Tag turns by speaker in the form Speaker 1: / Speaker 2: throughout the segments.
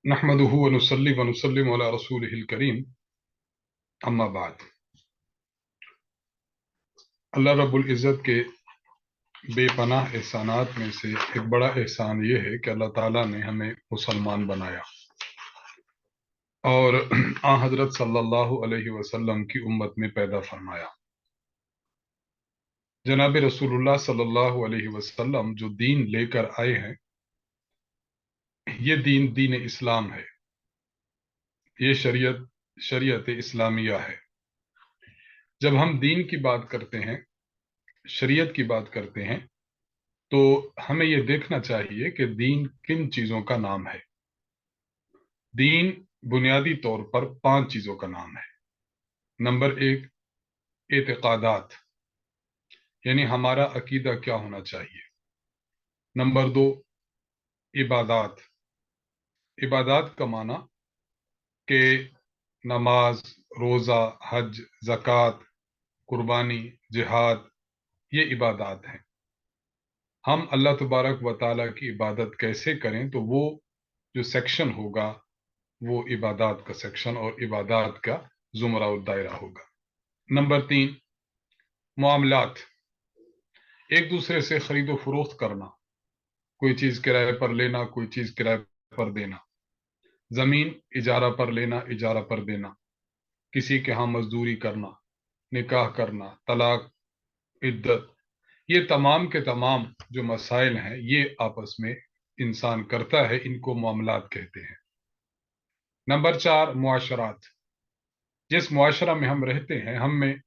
Speaker 1: नहमदुहु व नुसल्ली व नुसल्लिमु अला रसूलिहिल करीम, अम्मा बाद। अल्लाह रब्बुल इज़्ज़त के बेपनाह एहसानात में से एक बड़ा एहसान ये है कि अल्लाह ताला ने हमें मुसलमान बनाया और आ हज़रत सल्लल्लाहु अलैहि वसल्लम की उम्मत में पैदा फरमाया। जनाब रसूलुल्लाह सल्लल्लाहु अलैहि वसल्लम जो दीन लेकर आए हैं, ये दीन इस्लाम है। ये शरीयत इस्लामिया है। जब हम दीन की बात करते हैं, शरीयत की बात करते हैं, तो हमें यह देखना चाहिए कि दीन किन चीज़ों का नाम है। दीन बुनियादी तौर पर 5 चीज़ों का नाम है। नंबर 1, एतकादात, यानी हमारा अकीदा क्या होना चाहिए। नंबर 2, इबादात। इबादात का माना कि नमाज, रोज़ा, हज, ज़कात, कुर्बानी, जिहाद, ये इबादात हैं। हम अल्लाह तबारक व ताला की इबादत कैसे करें, तो वो जो सेक्शन होगा वो इबादात का सेक्शन और इबादात का जुमरा और दायरा होगा। नंबर 3, मामलात, एक दूसरे से खरीदो फरोख्त करना, कोई चीज़ किराए पर लेना, कोई चीज़ किराए पर देना, ज़मीन इजारा पर लेना, इजारा पर देना, किसी के यहाँ मजदूरी करना, निकाह करना, तलाक, इद्दत, ये तमाम के तमाम जो मसाइल हैं ये आपस में इंसान करता है, इनको मामलात कहते हैं। नंबर 4, मुआशरात, जिस मुआशरा में हम रहते हैं हम में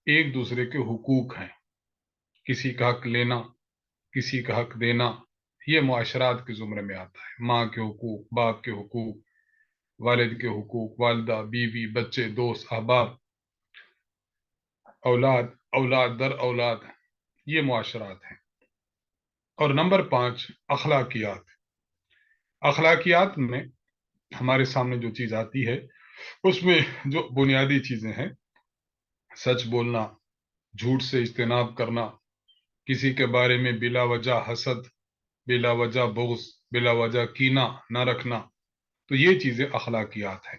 Speaker 1: एक दूसरे के हुकूक हैं, किसी का हक लेना, किसी का हक देना, ये मुआशरात के ज़ुमरे में आता है। माँ के हुकूक, बाप के हुकूक, वालिद के हुकूक, वालिदा, बीवी, बच्चे, दोस्त, अहबाब, औलाद, औलाद दर औलाद, ये मुआशरात हैं। और नंबर 5, अखलाकियात। अखलाकियात में हमारे सामने जो चीज़ आती है उसमें जो बुनियादी चीज़ें हैं, सच बोलना, झूठ से इज्तनाब करना, किसी के बारे में बिला वजह हसद, बिला वजह बुग़्ज़, बिला वजह कीना न रखना, तो ये चीज़ें अखलाकियात हैं।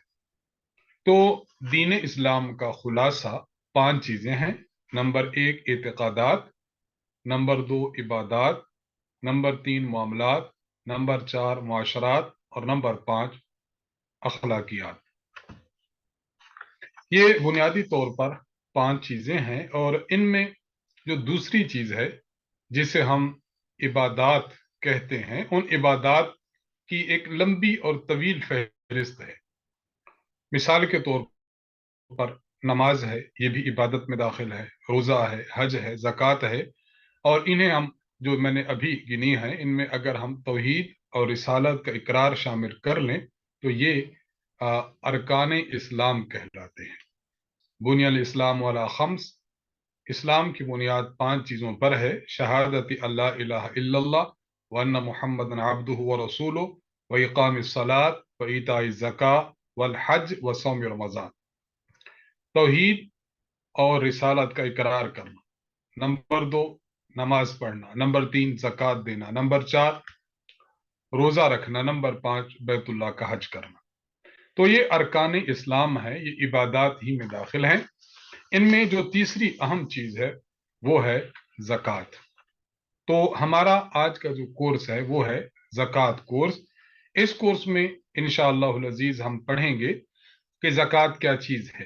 Speaker 1: तो दीन इस्लाम का खुलासा 5 चीज़ें हैं। नंबर 1, एतकादात, नंबर 2, इबादात, नंबर 3, मामलात, नंबर 4, मुआशरात और नंबर 5, अखलाकियात। ये बुनियादी तौर पर 5 चीज़ें हैं और इनमें जो दूसरी चीज़ है जिसे हम इबादात कहते हैं, उन इबादात की एक लंबी और तवील फहरिस्त है। मिसाल के तौर पर नमाज है, ये भी इबादत में दाखिल है, रोज़ा है, हज है, ज़कात है, और इन्हें हम जो मैंने अभी गिनी है इनमें अगर हम तौहीद और रिसालत का इकरार शामिल कर लें तो ये अरकान इस्लाम कहलाते हैं। बुनियल इस्लाम वाला खम्स, इस्लाम की बुनियाद 5 चीज़ों पर है। शहादत अल्ला इलाहा इल्लल्लाह व अन्ना मुहम्मदन अब्दुहु व रसूलुहु व इक़ामिस सलात व ईताइज़ ज़कात वल हज व सौम रमज़ान। तौहीद और रिसालत का इकरार करना। नंबर 2, नमाज पढ़ना। नंबर 3, ज़कात देना। नंबर 4, रोज़ा रखना। नंबर 5, बैतुल्लाह का हज करना। तो ये अरकान इस्लाम है, ये इबादात ही में दाखिल हैं। इनमें जो तीसरी अहम चीज़ है वो है ज़कात। तो हमारा आज का जो कोर्स है वो है ज़कात कोर्स। इस कोर्स में इंशाअल्लाहुल अज़ीज़ हम पढ़ेंगे कि ज़कात क्या चीज़ है,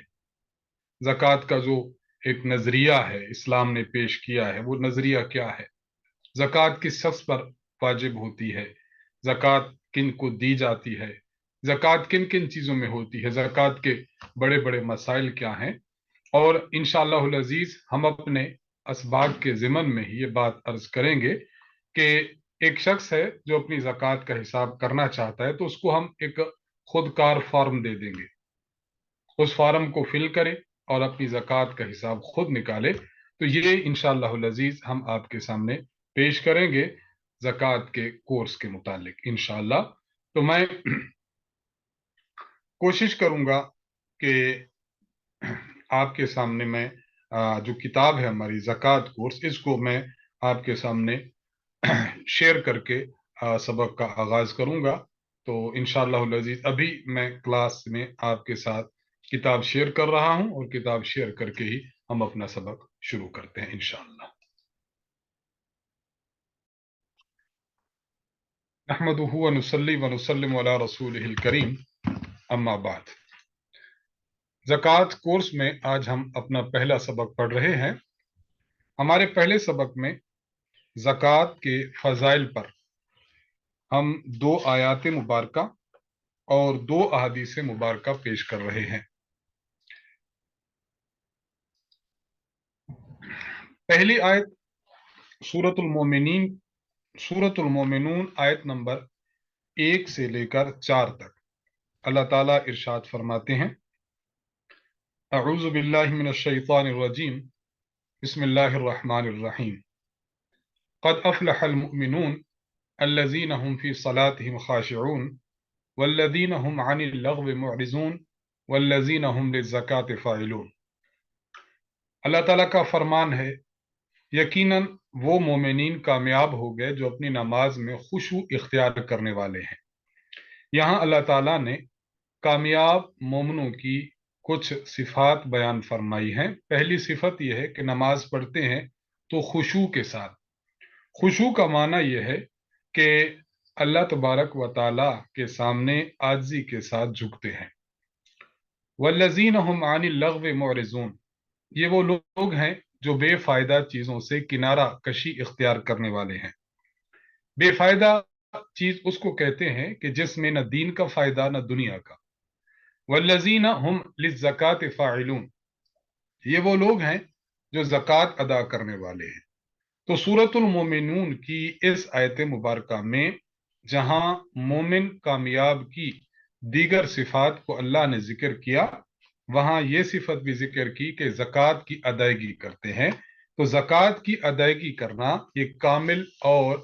Speaker 1: ज़कात का जो एक नज़रिया है इस्लाम ने पेश किया है वो नज़रिया क्या है, ज़कात किस शख्स पर वाजिब होती है, ज़कात किन को दी जाती है, ज़कात किन किन चीज़ों में होती है, ज़कात के बड़े बड़े मसाइल क्या हैं। और इंशाअल्लाहुल अज़ीज़ हम अपने असबाब के ज़िमन में ही ये बात अर्ज करेंगे कि एक शख्स है जो अपनी ज़कात का हिसाब करना चाहता है तो उसको हम एक खुदकार फॉर्म दे देंगे, उस फॉर्म को फिल करे और अपनी ज़कात का हिसाब खुद निकाले। तो ये इंशाअल्लाहुल अज़ीज़ हम आपके सामने पेश करेंगे ज़कात के कोर्स के मुतालिक इंशाअल्लाह। तो मैं कोशिश करूंगा कि आपके सामने मैं जो किताब है हमारी ज़कात कोर्स, इसको मैं आपके सामने शेयर करके सबक का आगाज करूंगा। تو انشاءاللہ العزیز ابھی میں کلاس میں آپ کے ساتھ کتاب شیئر کر رہا ہوں، اور کتاب شیئر کر کے ہی ہم اپنا سبق شروع کرتے ہیں انشاءاللہ۔ نحمدہ ونصلی ونسلم علی رسولہ الکریم، اما بعد۔ زکوٰۃ کورس میں آج ہم اپنا پہلا سبق پڑھ رہے ہیں۔ ہمارے پہلے سبق میں زکوٰۃ کے فضائل پر ہم 2 آیات مبارکہ اور 2 احادیث مبارکہ پیش کر رہے ہیں۔ پہلی آیت سورۃ المومنون آیت نمبر 1 سے لے کر 4 تک اللہ تعالیٰ ارشاد فرماتے ہیں: اعوذ باللہ من الشیطان الرجیم، بسم اللہ الرحمن الرحیم۔ قد افلح المؤمنون الذین هم فی صلاتهم خاشعون والذین هم عن اللغو معرضون والذین هم للزکاة فاعلون۔ اللہ تعالیٰ کا فرمان ہے، یقیناً وہ مومنین کامیاب ہو گئے جو اپنی نماز میں خشوع اختیار کرنے والے ہیں۔ یہاں اللہ تعالیٰ نے کامیاب مومنوں کی کچھ صفات بیان فرمائی ہیں۔ پہلی صفت یہ ہے کہ نماز پڑھتے ہیں تو خشوع کے ساتھ۔ خشوع کا معنی یہ ہے کہ اللہ تبارک و تعالیٰ کے سامنے عاجزی کے ساتھ جھکتے ہیں۔ والذین هم عن اللغو معرضون، یہ وہ لوگ ہیں جو بے فائدہ چیزوں سے کنارہ کشی اختیار کرنے والے ہیں۔ بے فائدہ چیز اس کو کہتے ہیں کہ جس میں نہ دین کا فائدہ نہ دنیا کا۔ والذین هم للزکاة فاعلون، یہ وہ لوگ ہیں جو زکوٰۃ ادا کرنے والے ہیں۔ تو سورۃ المومنون کی اس آیت مبارکہ میں جہاں مومن کامیاب کی دیگر صفات کو اللہ نے ذکر کیا، وہاں یہ صفت بھی ذکر کی کہ زکوٰۃ کی ادائیگی کرتے ہیں۔ تو زکوٰۃ کی ادائیگی کرنا یہ کامل اور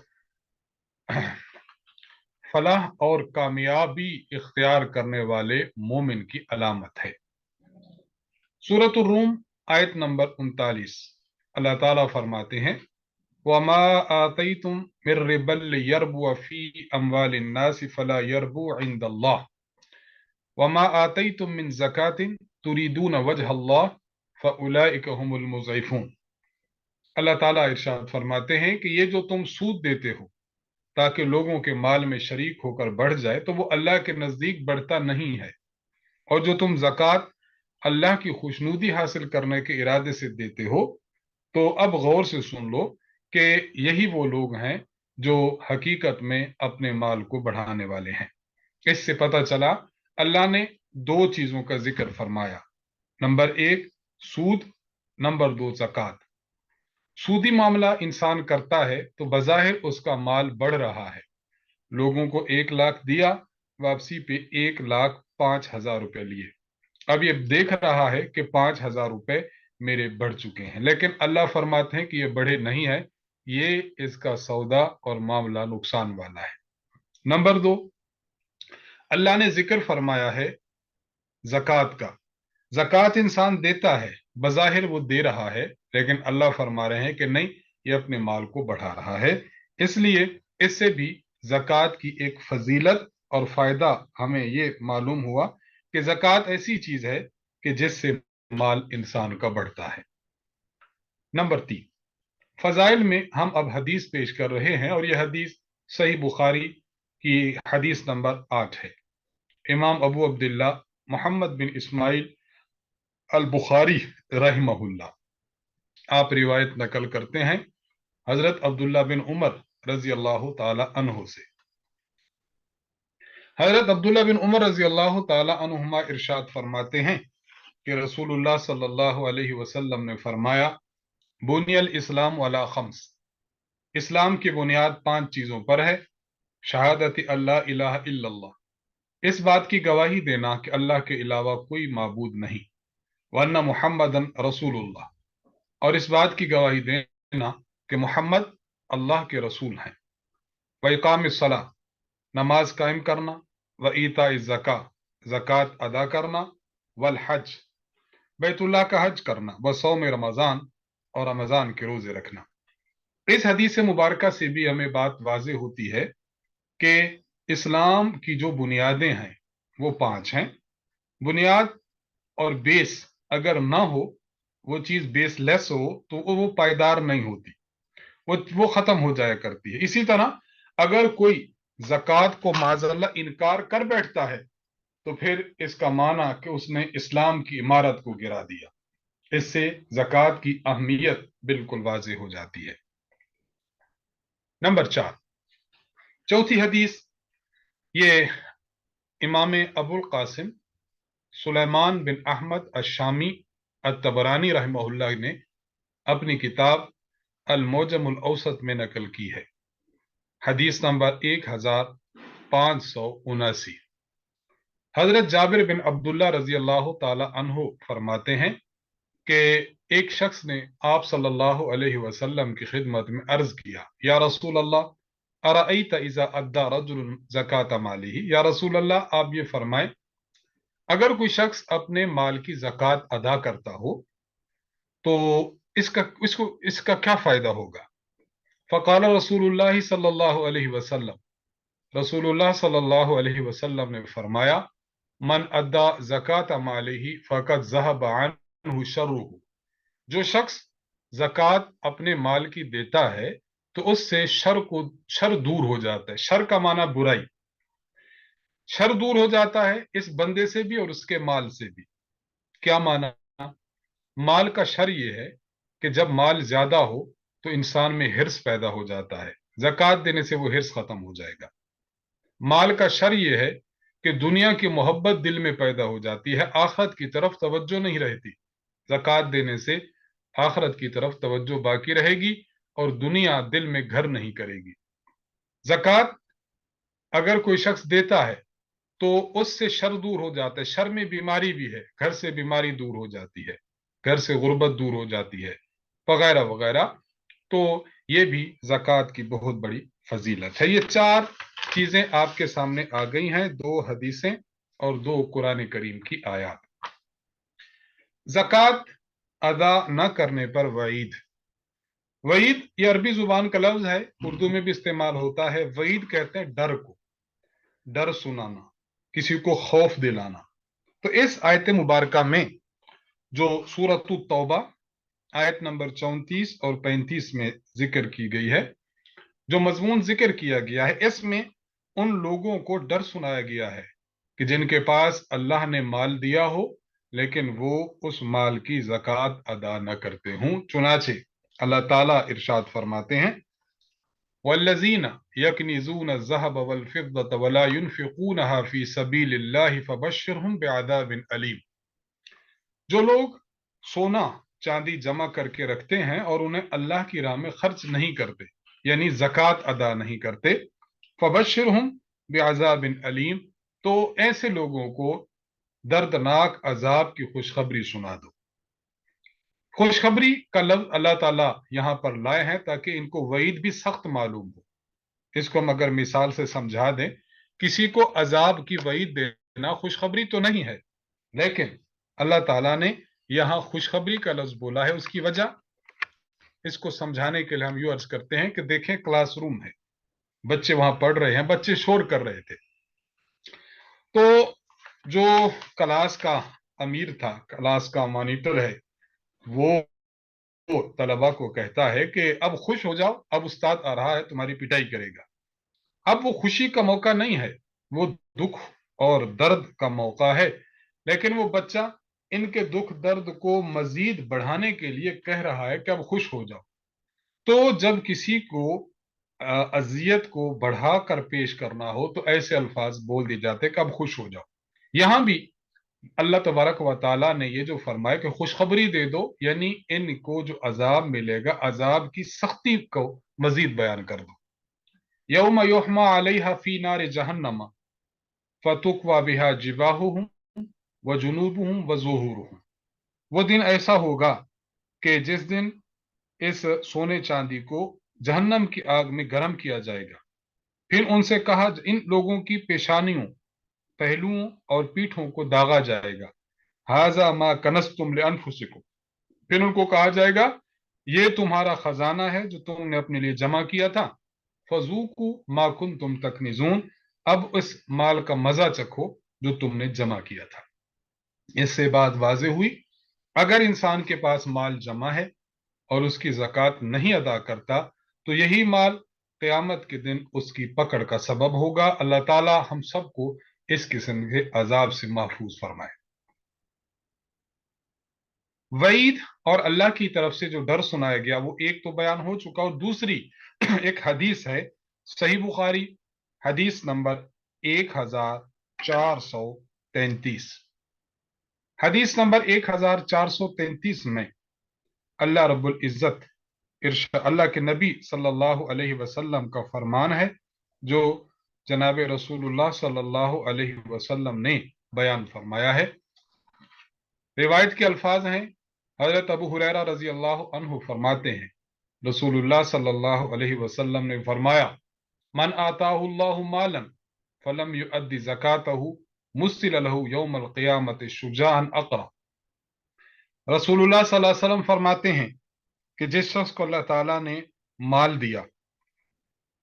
Speaker 1: فلاح اور کامیابی اختیار کرنے والے مومن کی علامت ہے۔ سورۃ الروم آیت نمبر 39، اللہ تعالیٰ فرماتے ہیں: وَمَا آتَيْتُم مِّن رِّبًا لِّيَرْبُوَ فِي أَمْوَالِ النَّاسِ فَلَا يَرْبُو عِندَ اللَّهِ وَمَا آتَيْتُم مِّن زَكَاةٍ تُرِيدُونَ وَجْهَ اللَّهِ فَأُولَٰئِكَ هُمُ الْمُضْعِفُونَ۔ اللہ تعالیٰ ارشاد فرماتے ہیں کہ یہ جو تم سود دیتے ہو تاکہ لوگوں کے مال میں شریک ہو کر بڑھ جائے، تو وہ اللہ کے نزدیک بڑھتا نہیں ہے، اور جو تم زکوٰۃ اللہ کی خوشنودی حاصل کرنے کے ارادے سے دیتے ہو، تو اب غور سے سن لو کہ یہی وہ لوگ ہیں جو حقیقت میں اپنے مال کو بڑھانے والے ہیں۔ اس سے پتہ چلا اللہ نے 2 چیزوں کا ذکر فرمایا، نمبر 1 سود، نمبر 2 زکوٰۃ۔ سودی معاملہ انسان کرتا ہے تو بظاہر اس کا مال بڑھ رہا ہے، لوگوں کو 1 لاکھ دیا، واپسی پہ 1,05,000 روپے لیے، اب یہ دیکھ رہا ہے کہ 5,000 روپے میرے بڑھ چکے ہیں، لیکن اللہ فرماتے ہیں کہ یہ بڑھے نہیں ہے، یہ اس کا سودا اور معاملہ نقصان والا ہے۔ نمبر 2، اللہ نے ذکر فرمایا ہے زکوٰۃ کا۔ زکوٰۃ انسان دیتا ہے، بظاہر وہ دے رہا ہے، لیکن اللہ فرما رہے ہیں کہ نہیں، یہ اپنے مال کو بڑھا رہا ہے۔ اس لیے اس سے بھی زکوٰۃ کی ایک فضیلت اور فائدہ ہمیں یہ معلوم ہوا کہ زکوٰۃ ایسی چیز ہے کہ جس سے مال انسان کا بڑھتا ہے۔ نمبر 3، فضائل میں ہم اب حدیث پیش کر رہے ہیں، اور یہ حدیث صحیح بخاری کی حدیث نمبر 8 ہے۔ امام ابو عبداللہ محمد بن اسماعیل البخاری رحمہ اللہ آپ روایت نقل کرتے ہیں حضرت عبداللہ بن عمر رضی اللہ تعالی عنہ سے۔ حضرت عبداللہ بن عمر رضی اللہ تعالی عنہما ارشاد فرماتے ہیں کہ رسول اللہ صلی اللہ علیہ وسلم نے فرمایا: بنی الاسلام علی 5، اسلام کی بنیاد 5 چیزوں پر ہے: شہادت اللہ الہ الا اللہ، اس بات کی گواہی دینا کہ اللہ کے علاوہ کوئی معبود نہیں، وان محمدن رسول اللہ، اور اس بات کی گواہی دینا کہ محمد اللہ کے رسول ہیں، وإقام الصلاۃ، نماز قائم کرنا، وإیتاء الزکاۃ، زکوٰۃ ادا کرنا، والحج، بیت اللہ کا حج کرنا، وصوم رمضان، اور رمضان کے روزے رکھنا۔ اس حدیث مبارکہ سے بھی ہمیں بات واضح ہوتی ہے کہ اسلام کی جو بنیادیں ہیں وہ 5 ہیں. بنیاد اور بیس اگر نہ ہو، وہ چیز بیس لیس ہو تو وہ پائیدار نہیں ہوتی، وہ ختم ہو جایا کرتی ہے. اسی طرح اگر کوئی زکوٰۃ کو معاذ اللہ انکار کر بیٹھتا ہے تو پھر اس کا معنی کہ اس نے اسلام کی عمارت کو گرا دیا. اس سے زکوٰۃ کی اہمیت بالکل واضح ہو جاتی ہے. نمبر 4، چوتھی حدیث، یہ امام ابو القاسم سلیمان بن احمد الشامی الطبرانی رحمہ اللہ نے اپنی کتاب المعجم الاوسط میں نقل کی ہے. حدیث نمبر 1579. حضرت جابر بن عبداللہ رضی اللہ تعالی عنہ فرماتے ہیں کہ ایک شخص نے آپ صلی اللہ علیہ وسلم کی خدمت میں عرض کیا، یا رسول اللہ ارأیت اذا ادى رجل زکاة ماله، یا رسول اللہ آپ یہ فرمائیں اگر کوئی شخص اپنے مال کی زکوٰۃ ادا کرتا ہو تو اس کا کیا فائدہ ہوگا؟ فقال رسول اللہ صلی اللہ علیہ وسلم، رسول اللہ صلی اللہ علیہ وسلم نے فرمایا، من ادا زکاة ماله فقد ذهب عنه شره، جو شخص زکوٰۃ اپنے مال کی دیتا ہے تو اس سے شر دور ہو جاتا ہے. شر کا معنی برائی، شر دور ہو جاتا ہے اس بندے سے بھی اور اس کے مال سے بھی. کیا معنی؟ مال کا شر یہ ہے کہ جب مال زیادہ ہو تو انسان میں حرص پیدا ہو جاتا ہے، زکوٰۃ دینے سے وہ حرص ختم ہو جائے گا. مال کا شر یہ ہے کہ دنیا کی محبت دل میں پیدا ہو جاتی ہے، آخرت کی طرف توجہ نہیں رہتی. زکوٰۃ دینے سے آخرت کی طرف توجہ باقی رہے گی اور دنیا دل میں گھر نہیں کرے گی. زکوٰۃ اگر کوئی شخص دیتا ہے تو اس سے شر دور ہو جاتا ہے. شر میں بیماری بھی ہے، گھر سے بیماری دور ہو جاتی ہے، گھر سے غربت دور ہو جاتی ہے، وغیرہ وغیرہ. تو یہ بھی زکوٰۃ کی بہت بڑی فضیلت ہے. یہ 4 چیزیں آپ کے سامنے آ گئی ہیں، 2 حدیثیں اور 2 قرآن کریم کی آیات. زکوٰۃ ادا نہ کرنے پر وعید. وعید یہ عربی زبان کا لفظ ہے، اردو میں بھی استعمال ہوتا ہے. وعید کہتے ہیں ڈر کو، ڈر سنانا، کسی کو خوف دلانا. تو اس آیت مبارکہ میں جو سورۃ التوبہ آیت نمبر 34 اور 35 میں ذکر کی گئی ہے، جو مضمون ذکر کیا گیا ہے، اس میں ان لوگوں کو ڈر سنایا گیا ہے کہ جن کے پاس اللہ نے مال دیا ہو لیکن وہ اس مال کی زکوٰۃ ادا نہ کرتے ہوں. چنانچہ اللہ تعالیٰ ارشاد فرماتے ہیں، والذین یکنزون الذهب والفضة ولا ينفقونها في سبیل اللہ فبشرهم بعذاب علیم. جو لوگ سونا چاندی جمع کر کے رکھتے ہیں اور انہیں اللہ کی راہ میں خرچ نہیں کرتے، یعنی زکوٰۃ ادا نہیں کرتے، فبشرهم بعذاب علیم، تو ایسے لوگوں کو دردناک عذاب کی خوشخبری سنا دو. خوشخبری کا لفظ اللہ تعالیٰ یہاں پر لائے ہیں تاکہ ان کو وعید بھی سخت معلوم ہو. اس کو ہم اگر مثال سے سمجھا دیں، کسی کو عذاب کی وعید دینا خوشخبری تو نہیں ہے، لیکن اللہ تعالیٰ نے یہاں خوشخبری کا لفظ بولا ہے. اس کی وجہ اس کو سمجھانے کے لیے ہم یوں عرض کرتے ہیں کہ دیکھیں کلاس روم ہے، بچے وہاں پڑھ رہے ہیں، بچے شور کر رہے تھے، تو جو کلاس کا امیر تھا، کلاس کا مانیٹر ہے، وہ طلبہ کو کہتا ہے کہ اب خوش ہو جاؤ، اب استاد آ رہا ہے تمہاری پٹائی کرے گا. اب وہ خوشی کا موقع نہیں ہے، وہ دکھ اور درد کا موقع ہے. لیکن وہ بچہ ان کے دکھ درد کو مزید بڑھانے کے لیے کہہ رہا ہے کہ اب خوش ہو جاؤ. تو جب کسی کو اذیت کو بڑھا کر پیش کرنا ہو تو ایسے الفاظ بول دی جاتے کہ اب خوش ہو جاؤ. یہاں بھی اللہ تبارک و تعالیٰ نے یہ جو فرمایا کہ خوشخبری دے دو، یعنی ان کو جو عذاب ملے گا عذاب کی سختی کو مزید بیان کر دو. یوم یحمى علیہا فی نار جہنم فتکوی بہا جباہہم وجنوبہم وظہورہم. وہ دن ایسا ہوگا کہ جس دن اس سونے چاندی کو جہنم کی آگ میں گرم کیا جائے گا، پھر ان سے کہا، ان لوگوں کی پیشانیوں، پہلوؤں اور پیٹھوں کو داغا جائے گا، ھذا ما کنزتم لانفسکم. پھر ان کو کہا جائے گا یہ تمہارا خزانہ ہے جو تم نے اپنے لیے جمع کیا تھا، فذوقوا ما کنتم تکنزون. अब इस माल का मजा चखो जो तुमने जमा किया था। इससे बात वाज़ेह हुई, अगर इंसान के पास माल जमा है और उसकी ज़कात नहीं अदा करता तो यही माल क़यामत के दिन उसकी पकड़ का सबब होगा। अल्लाह ताला हम सबको इस किस्म के अजाब से महफूज फरमाए। वईद और अल्लाह की तरफ से जो डर सुनाया गया वो एक तो बयान हो चुका, और दूसरी एक हदीस है सही बुखारी, हदीस नंबर 1433। हदीस नंबर 1433 में अल्लाह रब्बुल इज्जत अल्लाह के नबी सल्लल्लाहु अलैहि वसल्लम का फरमान है, जो जनाब रसूलुल्लाह सल्लल्लाहु अलैहि वसल्लम ने बयान फरमाया है। रिवायत के अल्फाज हैं, हजरत अबू हुरैरा रजी अल्लाह अन्हु फरमाते हैं, रसूलुल्लाह सल्लल्लाहु अलैहि वसल्लम ने फरमाया, मन आताहुल्लाहु मालन फलम युअद्दि ज़कातहु मुस्सिल लहु यौमल क़ियामति शुजाअन अक़रा। रसूलुल्लाह सल्लल्लाहु अलैहि वसल्लम फरमाते हैं कि जिस शख्स को अल्लाह ताला ने माल दिया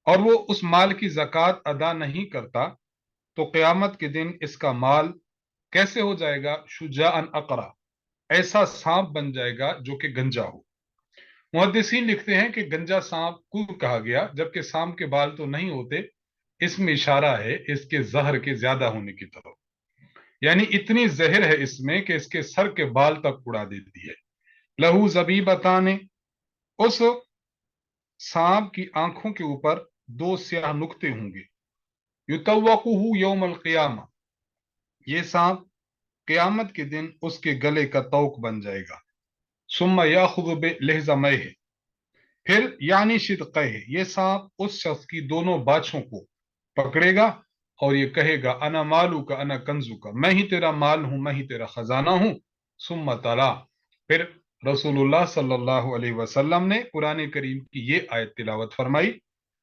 Speaker 1: और वो उस माल की ज़कात अदा नहीं करता, तो क़यामत के दिन इसका माल कैसे हो जाएगा? शुजाअन अक़रा, ऐसा सांप बन जाएगा जो कि गंजा हो। मुहद्दिसीन लिखते हैं कि गंजा सांप क्यों कहा गया, जबकि सांप के बाल तो नहीं होते। इसमें इशारा है इसके जहर के ज्यादा होने की तरफ, यानी इतनी जहर है इसमें कि इसके सर के बाल तक उड़ा देती है। लहू ज़बीबताने, उस सांप की आंखों के ऊपर दो स्याह नुक्ते होंगे। युतव्वकुहु यौमल क़ियामा, ये सांप क़यामत के दिन उसके गले का तौक बन जाएगा। सुम्मा याखुज़ु बिलहज़मैहि, फिर यानी शिदक़ैहि, ये सांप उस शख्स की दोनों बाछों को पकड़ेगा और ये कहेगा, अना मालू का अना कंजू का, मैं ही तेरा माल हूं, मैं ही तेरा खजाना हूं। सुम्मा तला, फिर रसूलुल्लाह सल्लल्लाहु अलैहि वसल्लम ने कुरान करीम की ये आयत तिलावत फरमाई,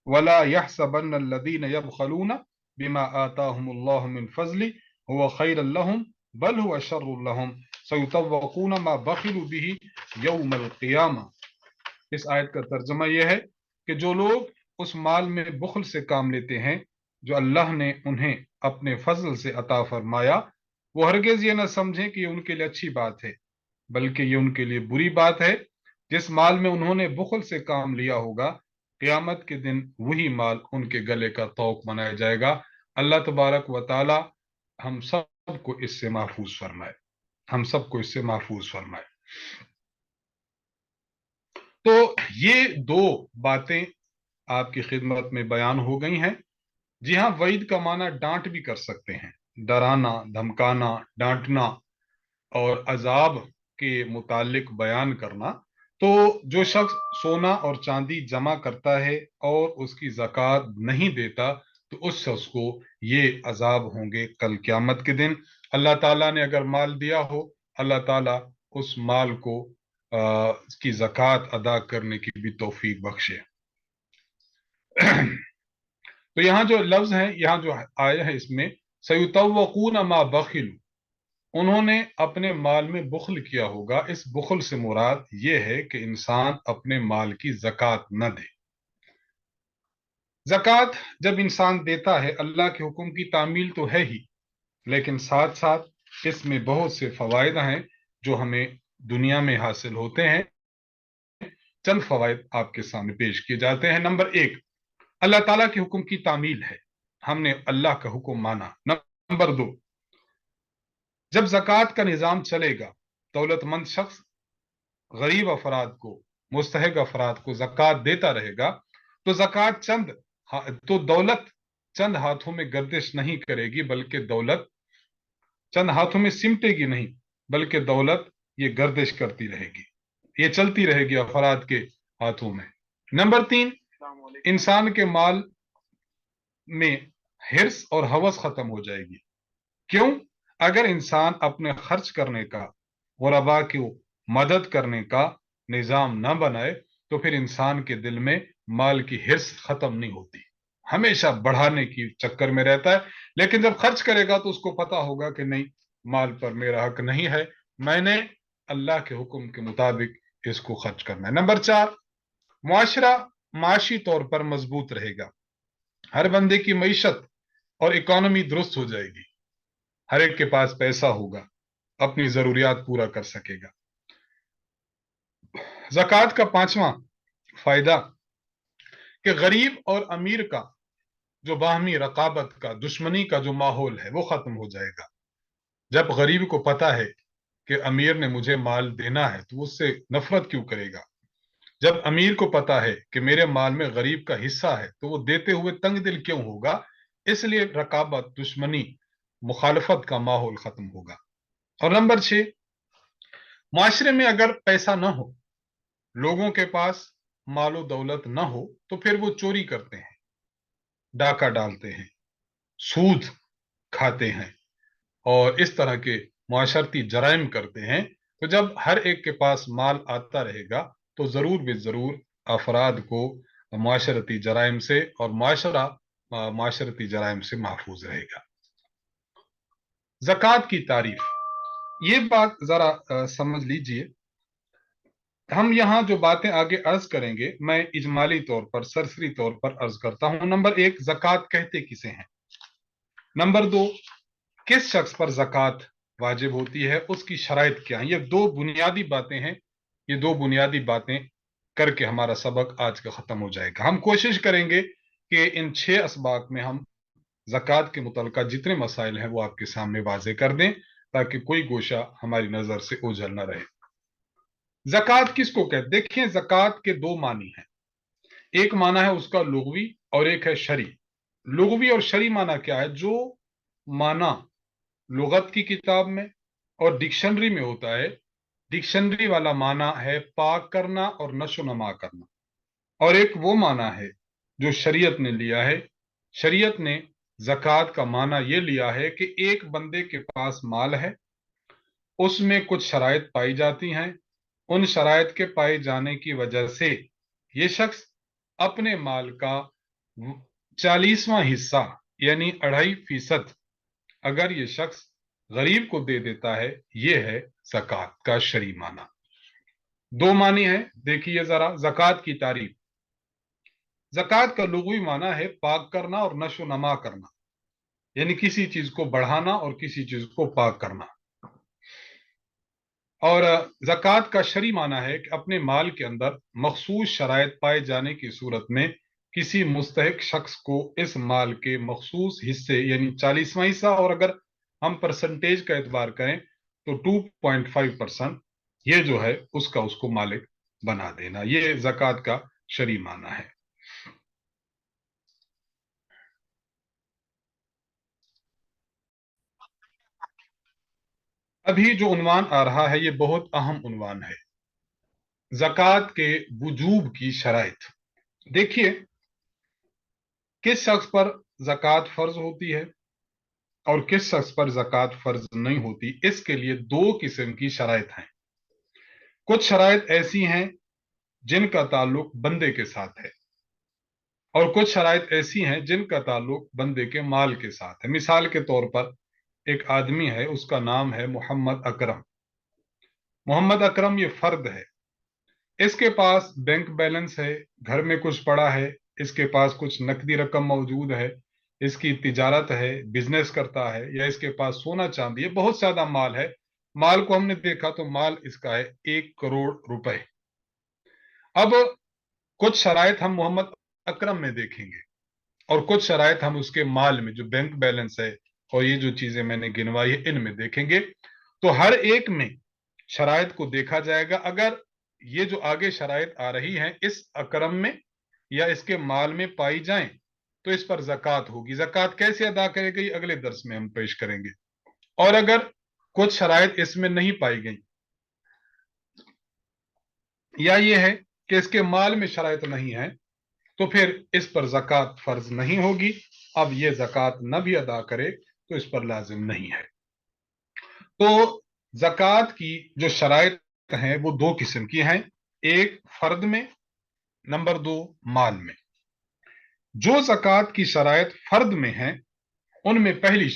Speaker 1: वला यहसबन्न अल्लज़ीना यबखलूना बिमा आताहुमुल्लाहु मिन फज़लि हुवा खैरन लहुम बल हुवा शर्रुन लहुम सयुतव्वक़ूना मा बखिलू बिही यौमल क़ियामा। इस आयत का तर्जुमा यह है कि जो लोग उस माल में बुखल से काम लेते हैं जो अल्लाह ने उन्हें अपने फजल से अता फरमाया, वो हरगिज ये ना समझें कि ये उनके लिए अच्छी बात है, बल्कि ये उनके लिए बुरी बात है। जिस माल में उन्होंने बुखल से काम लिया होगा, क़यामत के दिन वही माल उनके गले का तौक बनाया जाएगा। अल्लाह तबारक व ताला हम सबको इससे महफूज फरमाए, हम सबको इससे महफूज फरमाए। तो ये दो बातें आपकी खिदमत में बयान हो गई हैं। जी हाँ, वईद का माना डांट भी कर सकते हैं, डराना, धमकाना, डांटना और अजाब के मुतालिक बयान करना। तो जो शख्स सोना और चांदी जमा करता है और उसकी ज़कात नहीं देता, तो उस शख्स को ये अजाब होंगे कल क़यामत के दिन। अल्लाह ताला ने अगर माल दिया हो, अल्लाह ताला उस माल को की ज़कात अदा करने की भी तौफीक बख्शे। तो यहाँ जो लफ्ज है, यहाँ जो आया है, इसमें सयुतव्वकून मा बखिल, उन्होंने अपने माल में बुखल किया होगा। इस बुखल से मुराद ये है कि इंसान अपने माल की ज़कात न दे। ज़कात जब इंसान देता है, अल्लाह के हुक्म की तामील तो है ही, लेकिन साथ साथ इसमें बहुत से फवायद हैं जो हमें दुनिया में हासिल होते हैं। चंद फवायद आपके सामने पेश किए जाते हैं। नंबर एक, अल्लाह ताला के हुक्म की तामील है, हमने अल्लाह का हुक्म माना। नंबर दो, जब ज़कात का निज़ाम चलेगा, दौलतमंद शख्स गरीब अफराद को, मुस्तहिक अफराद को ज़कात देता रहेगा, तो ज़कात तो दौलत चंद हाथों में गर्दिश नहीं करेगी, बल्कि दौलत चंद हाथों में सिमटेगी नहीं, बल्कि दौलत ये गर्दिश करती रहेगी, ये चलती रहेगी अफराद के हाथों में। नंबर तीन, इंसान के माल में हिर्स और हवस खत्म हो जाएगी। क्यों? अगर इंसान अपने खर्च करने का, गुरबा की मदद करने का निज़ाम न बनाए, तो फिर इंसान के दिल में माल की हिर्स खत्म नहीं होती, हमेशा बढ़ाने की चक्कर में रहता है। लेकिन जब खर्च करेगा तो उसको पता होगा कि नहीं, माल पर मेरा हक नहीं है, मैंने अल्लाह के हुक्म के मुताबिक इसको खर्च करना है। नंबर चार, मुआशरा माशी तौर पर मजबूत रहेगा। हर बंदे की मईशत اور इकोनॉमी दुरुस्त हो जाएगी, हर एक के पास पैसा होगा, अपनी जरूरियात पूरा कर सकेगा। ज़कात का पांचवा फायदा कि गरीब और अमीर का जो बाहमी रकाबत का, दुश्मनी का जो माहौल है वो खत्म हो जाएगा। जब गरीब को पता है कि अमीर ने मुझे माल देना है तो उससे नफरत क्यों करेगा। जब अमीर को पता है कि मेरे माल में गरीब का हिस्सा है तो वो देते हुए तंग दिल क्यों होगा। इसलिए रकाबत, दुश्मनी, मुखालफत का माहौल खत्म होगा। और नंबर 6, माशरे में अगर पैसा ना हो, लोगों के पास मालो दौलत ना हो, तो फिर वो चोरी करते हैं, डाका डालते हैं, सूद खाते हैं और इस तरह के मुआशरती जराइम करते हैं। तो जब हर एक के पास माल आता रहेगा तो जरूर भी जरूर अफराद को मुआशरती जराइम से और मुआशरती जराइम से महफूज रहेगा। ज़कात की तारीफ, ये बात जरा समझ लीजिए। हम यहाँ जो बातें आगे अर्ज करेंगे मैं इजमाली तौर पर, सरसरी तौर पर अर्ज करता हूं। नंबर 1, ज़कात कहते किसे हैं। नंबर 2, किस शख्स पर ज़कात वाजिब होती है, उसकी शराइत क्या है। ये दो बुनियादी बातें हैं। ये दो बुनियादी बातें करके हमारा सबक आज का खत्म हो जाएगा। हम कोशिश करेंगे कि इन 6 असबाक में हम ज़कात के मुतल्लिक़ जितने मसाइल हैं वो आपके सामने वाज़े कर दें, ताकि कोई गोशा हमारी नजर से ओझल न रहे। ज़कात किसको कहते, देखिए ज़कात के दो मानी हैं। एक माना है उसका लुग़वी और एक है शरी। लुग़वी और शरी माना क्या है, जो माना लुगत की किताब में और डिक्शनरी में होता है, डिक्शनरी वाला माना है पाक करना और नशो नमा करना। और एक वो माना है जो शरीयत ने लिया है। शरीयत ने ज़कात का माना ये लिया है कि एक बंदे के पास माल है, उसमें कुछ शराइत पाई जाती हैं, उन शराइत के पाए जाने की वजह से ये शख्स अपने माल का 40वां हिस्सा यानी 2.5% अगर ये शख्स गरीब को दे देता है, ये है ज़कात का शरई माना। दो मानी है, देखिए जरा ज़कात की तारीफ। ज़कात का लुग़वी माना है पाक करना और नशो नमा करना, यानी किसी चीज को बढ़ाना और किसी चीज को पाक करना। और ज़कात का शरई माना है कि अपने माल के अंदर मखसूस शराइत पाए जाने की सूरत में किसी मुस्तहिक शख्स को इस माल के मखसूस हिस्से यानी 40वां हिस्सा, और अगर हम परसेंटेज का एतबार करें तो 2.5% ये जो है उसका उसको मालिक बना देना। ये ज़कात का शरई माना है। अभी जो उन्वान आ रहा है ये बहुत अहम उन्वान है, ज़कात के वजूब की शराइत। देखिए किस शख्स पर ज़कात फर्ज होती है और किस शख्स पर ज़कात फर्ज नहीं होती, इसके लिए दो किस्म की शराइत हैं। कुछ शराइत ऐसी हैं जिनका ताल्लुक बंदे के साथ है और कुछ शराइत ऐसी हैं जिनका ताल्लुक बंदे के माल के साथ है। मिसाल के तौर पर एक आदमी है, उसका नाम है मोहम्मद अकरम। मोहम्मद अकरम ये फर्द है, इसके पास बैंक बैलेंस है, घर में कुछ पड़ा है, इसके पास कुछ नकदी रकम मौजूद है, इसकी तिजारत है, बिजनेस करता है, या इसके पास सोना चांदी है, बहुत ज्यादा माल है। माल को हमने देखा तो माल इसका है 1 करोड़ रुपए। अब कुछ शराइत हम मोहम्मद अकरम में देखेंगे और कुछ शराइत हम उसके माल में, जो बैंक बैलेंस है और ये जो चीजें मैंने गिनवाई है, इनमें देखेंगे। तो हर एक में शराइत को देखा जाएगा। अगर ये जो आगे शराइत आ रही हैं इस अकरम में या इसके माल में पाई जाएं तो इस पर ज़कात होगी। ज़कात कैसे अदा करेगी अगले दर्स में हम पेश करेंगे। और अगर कुछ शराइत इसमें नहीं पाई गई या ये है कि इसके माल में शराइत नहीं है तो फिर इस पर ज़कात फर्ज नहीं होगी। अब ये ज़कात न भी अदा करे तो इस पर लाजिम नहीं है। तो ज़कात की जो शराइत हैं वो दो किस्म की हैं, एक फर्द में, नंबर 2 माल में। जो ज़कात की शराइत फर्द में है उनमें पहली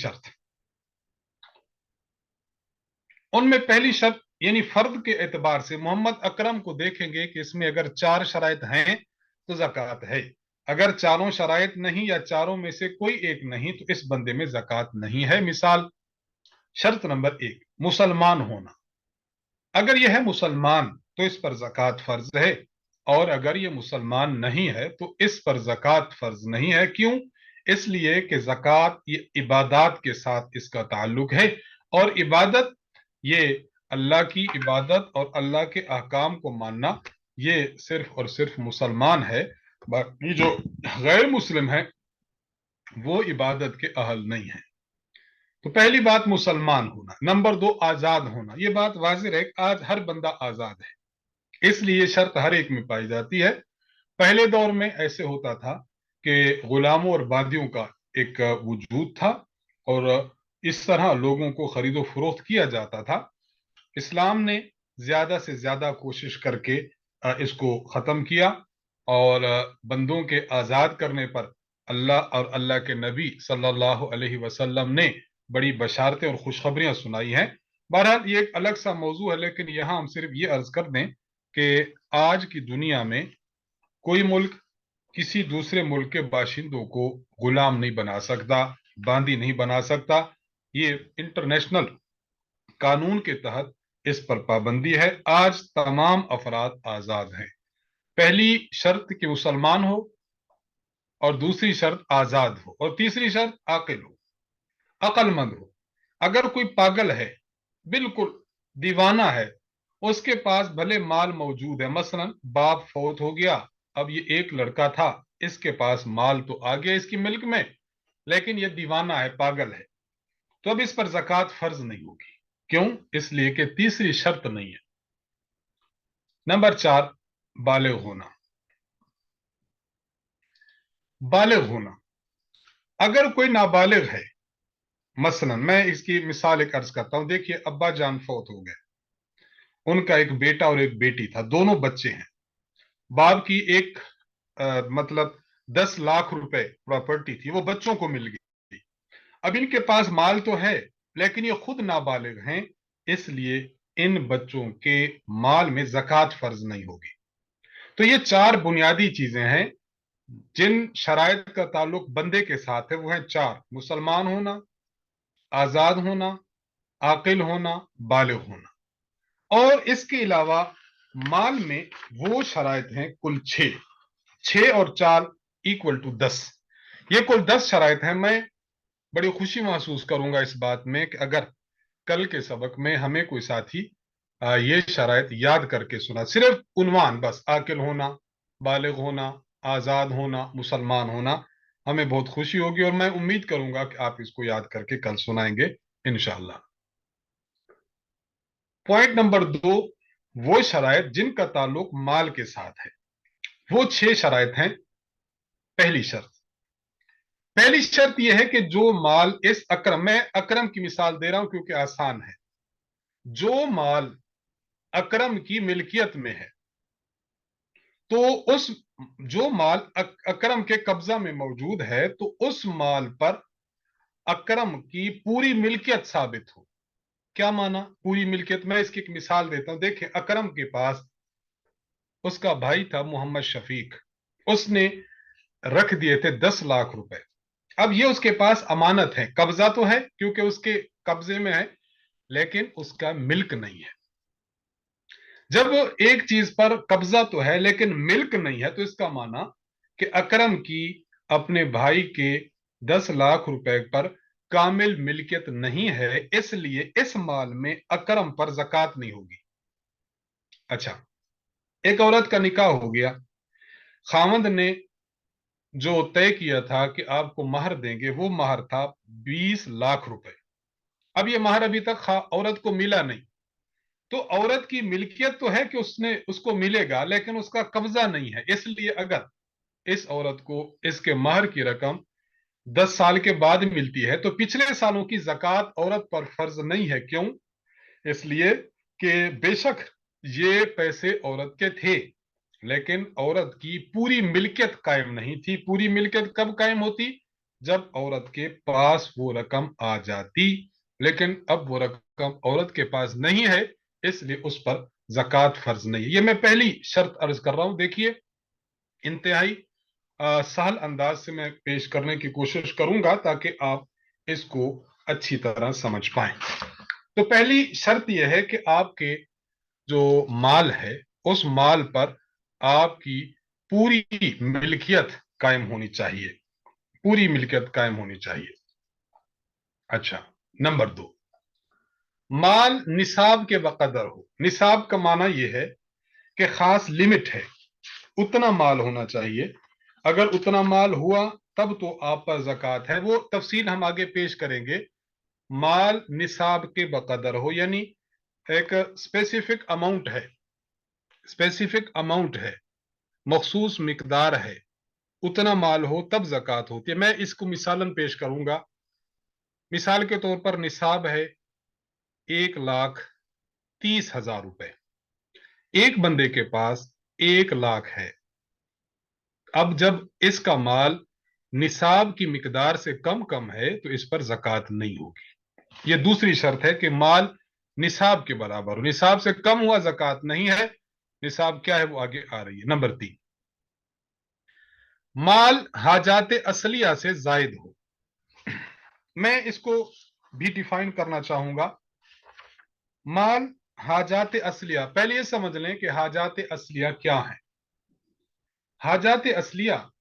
Speaker 1: शर्त यानी फर्द के एतबार से मोहम्मद अकरम को देखेंगे कि इसमें अगर 4 शराइत हैं तो ज़कात है। اگر چاروں شرائط نہیں یا چاروں میں سے کوئی ایک نہیں تو اس بندے میں زکوٰۃ نہیں ہے۔ مثال، شرط نمبر 1 مسلمان ہونا، اگر یہ ہے مسلمان تو اس پر زکوٰۃ فرض ہے، اور اگر یہ مسلمان نہیں ہے تو اس پر زکوٰۃ فرض نہیں ہے۔ کیوں؟ اس لیے کہ زکوٰۃ یہ عبادات کے ساتھ اس کا تعلق ہے، اور عبادت یہ اللہ کی عبادت اور اللہ کے احکام کو ماننا یہ صرف اور صرف مسلمان ہے، باقی جو غیر مسلم ہے وہ عبادت کے اہل نہیں ہے۔ تو پہلی بات مسلمان ہونا۔ نمبر 2 آزاد ہونا۔ یہ بات واضح ہے کہ آج ہر بندہ آزاد ہے، اس لیے شرط ہر ایک میں پائی جاتی ہے۔ پہلے دور میں ایسے ہوتا تھا کہ غلاموں اور بادیوں کا ایک وجود تھا، اور اس طرح لوگوں کو خرید و فروخت کیا جاتا تھا۔ اسلام نے زیادہ سے زیادہ کوشش کر کے اس کو ختم کیا، اور بندوں کے آزاد کرنے پر اللہ اور اللہ کے نبی صلی اللہ علیہ وسلم نے بڑی بشارتیں اور خوشخبریاں سنائی ہیں۔ بہرحال یہ ایک الگ سا موضوع ہے، لیکن یہاں ہم صرف یہ عرض کر دیں کہ آج کی دنیا میں کوئی ملک کسی دوسرے ملک کے باشندوں کو غلام نہیں بنا سکتا، باندی نہیں بنا سکتا۔ یہ انٹرنیشنل قانون کے تحت اس پر پابندی ہے۔ آج تمام افراد آزاد ہیں۔ پہلی شرط کہ مسلمان ہو، اور دوسری شرط آزاد ہو، اور تیسری شرط عاقل ہو، عقل مند ہو۔ اگر کوئی پاگل ہے، بالکل دیوانہ ہے، اس کے پاس بھلے مال موجود ہے، مثلا باپ فوت ہو گیا، اب یہ ایک لڑکا تھا، اس کے پاس مال تو آ گیا اس کی ملک میں، لیکن یہ دیوانہ ہے، پاگل ہے، تو اب اس پر زکوٰۃ فرض نہیں ہوگی۔ کیوں؟ اس لیے کہ تیسری شرط نہیں ہے۔ نمبر 4 بالغ ہونا۔ بالغ ہونا، اگر کوئی نابالغ ہے، مثلا میں اس کی مثال ایک عرض کرتا ہوں۔ دیکھیے، ابا جان فوت ہو گئے، ان کا ایک بیٹا اور ایک بیٹی تھا، دونوں بچے ہیں۔ باپ کی ایک مطلب 10 لاکھ روپے پراپرٹی تھی، وہ بچوں کو مل گئی۔ اب ان کے پاس مال تو ہے، لیکن یہ خود نابالغ ہیں، اس لیے ان بچوں کے مال میں زکوٰۃ فرض نہیں ہوگی۔ تو یہ 4 بنیادی چیزیں ہیں جن شرائط کا تعلق بندے کے ساتھ ہے، وہ ہیں 4: مسلمان ہونا، آزاد ہونا، عاقل ہونا، بالغ ہونا۔ اور اس کے علاوہ مال میں وہ شرائط ہیں کل 6 اور 4 = 10۔ یہ کل 10 شرائط ہیں۔ میں بڑی خوشی محسوس کروں گا اس بات میں کہ اگر کل کے سبق میں ہمیں کوئی ساتھی یہ شرائط یاد کر کے سنا، صرف عنوان بس، عاقل ہونا، بالغ ہونا، آزاد ہونا، مسلمان ہونا، ہمیں بہت خوشی ہوگی، اور میں امید کروں گا کہ آپ اس کو یاد کر کے کل سنائیں گے انشاءاللہ۔ پوائنٹ نمبر 2 وہ شرائط جن کا تعلق مال کے ساتھ ہے، وہ 6 شرائط ہیں۔ پہلی شرط یہ ہے کہ جو مال اس اکرم، میں اکرم کی مثال دے رہا ہوں کیونکہ آسان ہے، جو مال اکرم کی ملکیت میں ہے، تو اس جو مال اکرم کے قبضہ میں موجود ہے تو اس مال پر اکرم کی پوری ملکیت ثابت ہو۔ کیا معنی پوری ملکیت؟ میں اس کی ایک مثال دیتا ہوں۔ دیکھیں، اکرم کے پاس اس کا بھائی تھا محمد شفیق، اس نے رکھ دیے تھے 10 لاکھ روپے۔ اب یہ اس کے پاس امانت ہے، قبضہ تو ہے کیونکہ اس کے قبضے میں ہے، لیکن اس کا ملک نہیں ہے۔ جب ایک چیز پر قبضہ تو ہے لیکن ملک نہیں ہے، تو اس کا معنی کہ اکرم کی اپنے بھائی کے 10 لاکھ روپے پر کامل ملکیت نہیں ہے، اس لیے اس مال میں اکرم پر زکوٰۃ نہیں ہوگی۔ اچھا، ایک عورت کا نکاح ہو گیا، خاوند نے جو طے کیا تھا کہ آپ کو مہر دیں گے، وہ مہر تھا 20 لاکھ روپے۔ اب یہ مہر ابھی تک عورت کو ملا نہیں، تو عورت کی ملکیت تو ہے کہ اس کو ملے گا، لیکن اس کا قبضہ نہیں ہے۔ اس لیے اگر اس عورت کو اس کے مہر کی رقم 10 سال کے بعد ملتی ہے تو پچھلے سالوں کی زکوٰۃ عورت پر فرض نہیں ہے۔ کیوں؟ اس لیے کہ بے شک یہ پیسے عورت کے تھے، لیکن عورت کی پوری ملکیت قائم نہیں تھی۔ پوری ملکیت کب قائم ہوتی؟ جب عورت کے پاس وہ رقم آ جاتی، لیکن اب وہ رقم عورت کے پاس نہیں ہے، اس لیے اس پر زکوٰۃ فرض نہیں ہے۔ یہ میں پہلی شرط عرض کر رہا ہوں۔ دیکھیے، انتہائی सहल अंदाज से मैं पेश करने की कोशिश करूंगा ताकि आप इसको अच्छी तरह समझ पाएं। तो पहली शर्त यह है कि आपके जो माल है उस माल पर आपकी पूरी मिल्कियत कायम होनी चाहिए, पूरी मिल्कियत कायम होनी चाहिए। अच्छा, नंबर 2, माल निसाब के बकदर हो। निसाब का माना यह है कि खास लिमिट है, उतना माल होना चाहिए। अगर उतना माल हुआ तब तो आप पर ज़कात है। वो तफसील हम आगे पेश करेंगे। माल निसाब के बकदर हो यानी एक स्पेसिफिक अमाउंट है, स्पेसिफिक अमाउंट है, मखसूस मिकदार है, उतना माल हो तब ज़कात होती है। मैं इसको मिसालन पेश करूंगा। मिसाल के तौर पर निसाब है 1,30,000 रुपए। एक बंदे के पास 1 लाख है। अब जब इसका माल निसाब की मिकदार से कम कम है तो इस पर ज़कात नहीं होगी। यह दूसरी शर्त है कि माल निसाब के बराबर हो। निसाब से कम हुआ ज़कात नहीं है। निसाब क्या है वो आगे आ रही है। नंबर 3, माल हाजात असलिया से जायद हो। मैं इसको भी डिफाइन करना चाहूंगा। माल हाजात असलिया, पहले ये समझ लें कि हाजात असलिया क्या है। हाजात असलिया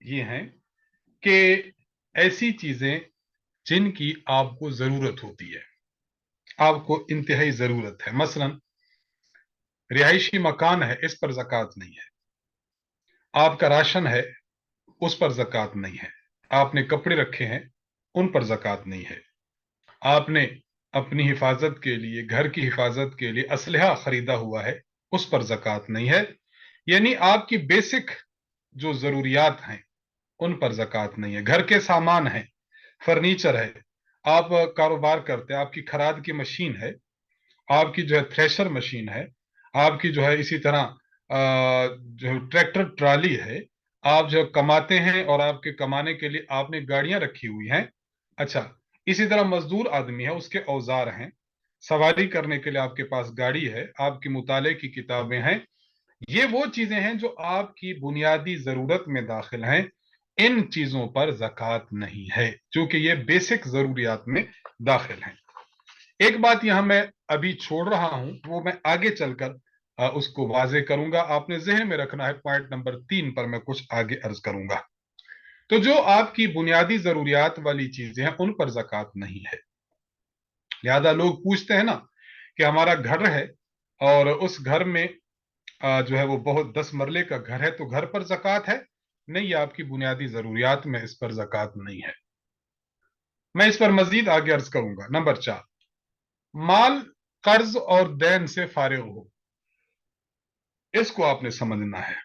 Speaker 1: ये हैं कि ऐसी चीजें जिनकी आपको जरूरत होती है, आपको इंतहाई जरूरत है। मसलन रिहायशी मकान है, इस पर ज़कात नहीं है। आपका राशन है, उस पर ज़कात नहीं है। आपने कपड़े रखे हैं, उन पर ज़कात नहीं है। आपने अपनी हिफाजत के लिए, घर की हिफाजत के लिए असलहा खरीदा हुआ है, उस पर ज़कात नहीं है। यानी आपकी बेसिक जो जरूरियात हैं उन पर ज़कात नहीं है। घर के सामान हैं, फर्नीचर है, आप कारोबार करते हैं, आपकी खराद की मशीन है, आपकी जो है थ्रेशर मशीन है, आपकी जो है इसी तरह जो ट्रैक्टर ट्राली है, आप जो कमाते हैं और आपके कमाने के लिए आपने गाड़ियां रखी हुई हैं। अच्छा, इसी तरह मजदूर आदमी है, उसके औजार हैं, सवारी करने के लिए आपके पास गाड़ी है, आपकी मुताले की किताबें हैं। ये वो चीजें हैं जो आपकी बुनियादी जरूरत में दाखिल हैं। इन चीजों पर ज़कात नहीं है क्योंकि ये बेसिक जरूरियात में दाखिल हैं। एक बात यहां मैं अभी छोड़ रहा हूं, वो मैं आगे चलकर उसको वाजे करूंगा। आपने जहन में रखना है, पॉइंट नंबर 3 पर मैं कुछ आगे अर्ज करूंगा। तो जो आपकी बुनियादी जरूरियात वाली चीजें हैं उन पर ज़कात नहीं है। लिहाजा लोग पूछते हैं ना कि हमारा घर है और उस घर में जो है वो बहुत 10 मरले का घर है, तो घर पर ज़कात है? नहीं, ये आपकी बुनियादी जरूरियात में इस पर ज़कात नहीं है। मैं इस पर मजीद आगे अर्ज करूंगा। नंबर 4, माल कर्ज और दैन से फारिग हो। इसको आपने समझना है।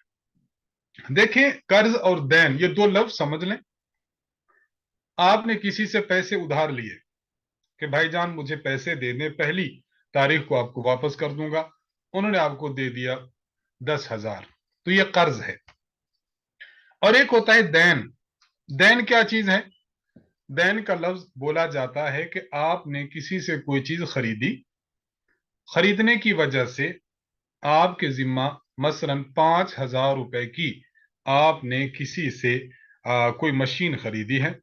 Speaker 1: देखें, कर्ज और दैन ये दो लफ्ज समझ लें। आपने किसी से पैसे उधार लिए कि भाईजान मुझे पैसे दे दें, पहली तारीख को आपको वापस कर दूंगा। उन्होंने आपको दे दिया 10,000, तो ये कर्ज है। और एक होता है दैन। दैन क्या चीज है? दैन का लफ्ज बोला जाता है कि आपने किसी से कोई चीज खरीदी, खरीदने की वजह से आपके जिम्मा मसलन 5,000 रुपए की आपने किसी से कोई मशीन खरीदी है।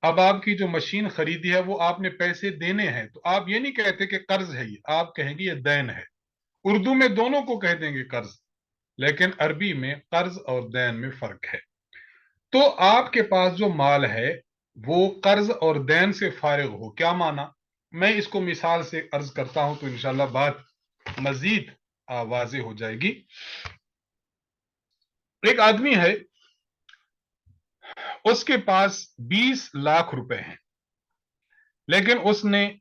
Speaker 1: अब आपकी जो मशीन खरीदी है वो आपने पैसे देने हैं, तो आप ये नहीं कहते कि कर्ज है, ये आप कहेंगे ये दैन है। उर्दू में दोनों को कह देंगे कर्ज, लेकिन अरबी में कर्ज और दैन में फर्क है। तो आपके पास जो माल है वो कर्ज और दैन से फारिग हो, क्या माना? मैं इसको मिसाल से अर्ज करता हूं तो इंशाल्लाह बात मजीद वाजे हो जाएगी। एक आदमी है, उसके पास 20 लाख रुपए हैं, लेकिन उसने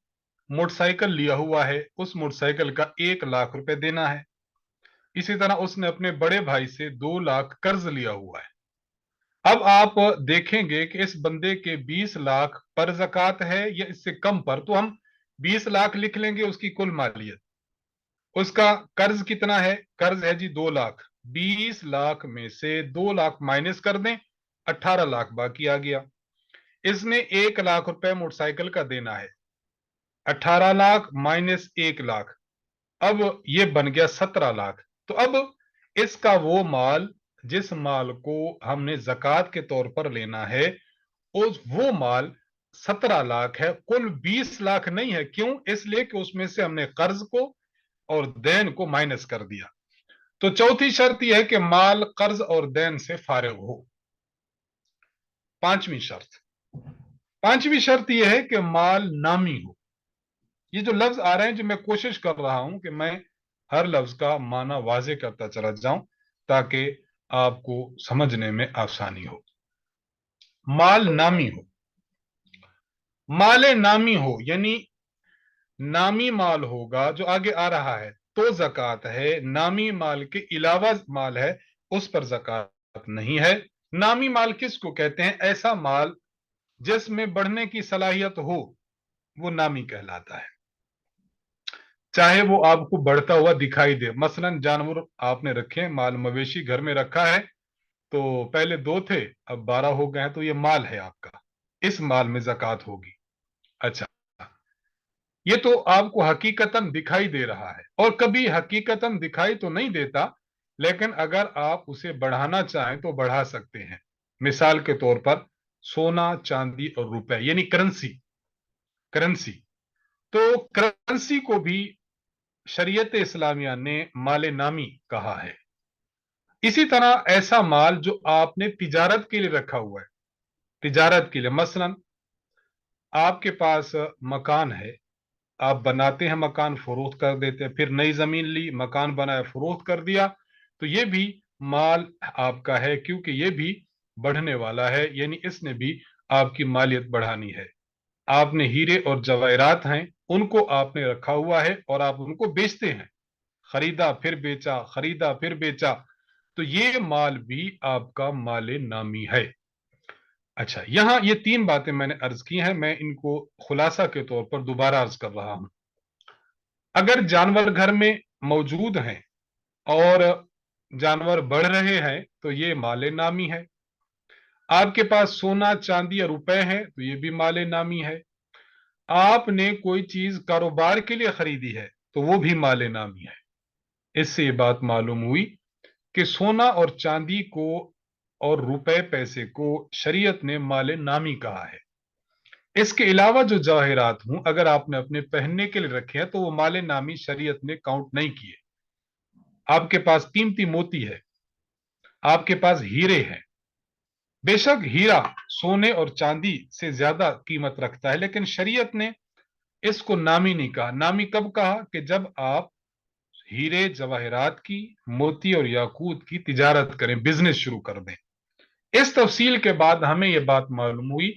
Speaker 1: मोटरसाइकिल लिया हुआ है, उस मोटरसाइकिल का 1 लाख रुपए देना है। इसी तरह उसने अपने बड़े भाई से 2 लाख कर्ज लिया हुआ है। अब आप देखेंगे कि इस बंदे के 20 लाख पर ज़कात है या इससे कम पर, तो हम 20 लाख लिख लेंगे उसकी कुल मालियत। उसका कर्ज कितना है? कर्ज है जी 2 लाख। 20 लाख में से 2 लाख माइनस कर दें, 18 लाख बाकी आ गया। इसने 1 लाख रुपए मोटरसाइकिल का देना है, 18 लाख माइनस 1 लाख, अब ये बन गया 17 लाख। तो अब इसका वो माल जिस माल को हमने ज़कात के तौर पर लेना है वो माल 17 लाख है, कुल 20 लाख नहीं है। क्यों? इसलिए कि उसमें से हमने कर्ज को और देन को माइनस कर दिया। तो चौथी शर्त यह है कि माल कर्ज और देन से फारिग हो। पांचवी शर्त यह है कि माल नामी हो। ये जो लफ्ज आ रहे हैं, जो मैं कोशिश कर रहा हूं कि मैं हर लफ्ज का माना वाजे करता चला जाऊं ताकि आपको समझने में आसानी हो। माल नामी हो, माले नामी हो यानी नामी माल होगा जो आगे आ रहा है तो जक़ात है, नामी माल के अलावा माल है उस पर जक़ात नहीं है। नामी माल किसको कहते हैं? ऐसा माल जिसमें बढ़ने की सलाहियत हो वो नामी कहलाता है, चाहे वो आपको बढ़ता हुआ दिखाई दे। मसलन जानवर आपने रखे, माल मवेशी घर में रखा है, तो पहले 2 थे अब 12 हो गए हैं, तो ये माल है आपका, इस माल में जक़ात होगी। अच्छा, ये तो आपको हकीकतन दिखाई दे रहा है, और कभी हकीकतन दिखाई तो नहीं देता, लेकिन अगर आप उसे बढ़ाना चाहें तो बढ़ा सकते हैं। मिसाल के तौर पर सोना, चांदी और रुपए यानी करेंसी। करेंसी तो करेंसी को भी शरीयत इस्लामिया ने माले नामी कहा है। इसी तरह ऐसा माल जो आपने तिजारत के लिए रखा हुआ है, तिजारत के लिए, मसलन आपके पास मकान है, आप बनाते हैं मकान, फरोख्त कर देते हैं, फिर नई जमीन ली, मकान बनाया, फरोख्त कर दिया, तो ये भी माल आपका है, क्योंकि ये भी बढ़ने वाला है, यानी इसने भी आपकी मालियत बढ़ानी है। आपने हीरे और जवाहरात हैं, उनको आपने रखा हुआ है और आप उनको बेचते हैं, खरीदा फिर बेचा, खरीदा फिर बेचा, तो ये माल भी आपका माले नामी है। अच्छा, यहां ये 3 बातें मैंने अर्ज की हैं, मैं इनको खुलासा के तौर पर दोबारा अर्ज कर रहा हूं। अगर जानवर घर में मौजूद हैं और जानवर बढ़ रहे हैं तो ये माले नामी है। आपके पास सोना, चांदी और रुपए हैं तो ये भी माले नामी है। आपने कोई चीज कारोबार के लिए खरीदी है तो वो भी माले नामी है। इससे ये बात मालूम हुई कि सोना और चांदी को और रुपए पैसे को शरीयत ने माले नामी कहा है। इसके अलावा जो जवाहिरात हूं, अगर आपने अपने पहनने के लिए रखे हैं तो वो माले नामी शरीयत ने काउंट नहीं किए। आपके पास कीमती मोती है, आपके पास हीरे हैं, बेशक हीरा सोने और चांदी से ज्यादा कीमत रखता है, लेकिन शरीयत ने इसको नामी नहीं कहा। नामी कब कहा? कि जब आप हीरे जवाहिरात की, मोती और याकूत की तिजारत करें, बिजनेस शुरू कर दें। इस तफसील के बाद हमें यह बात मालूम हुई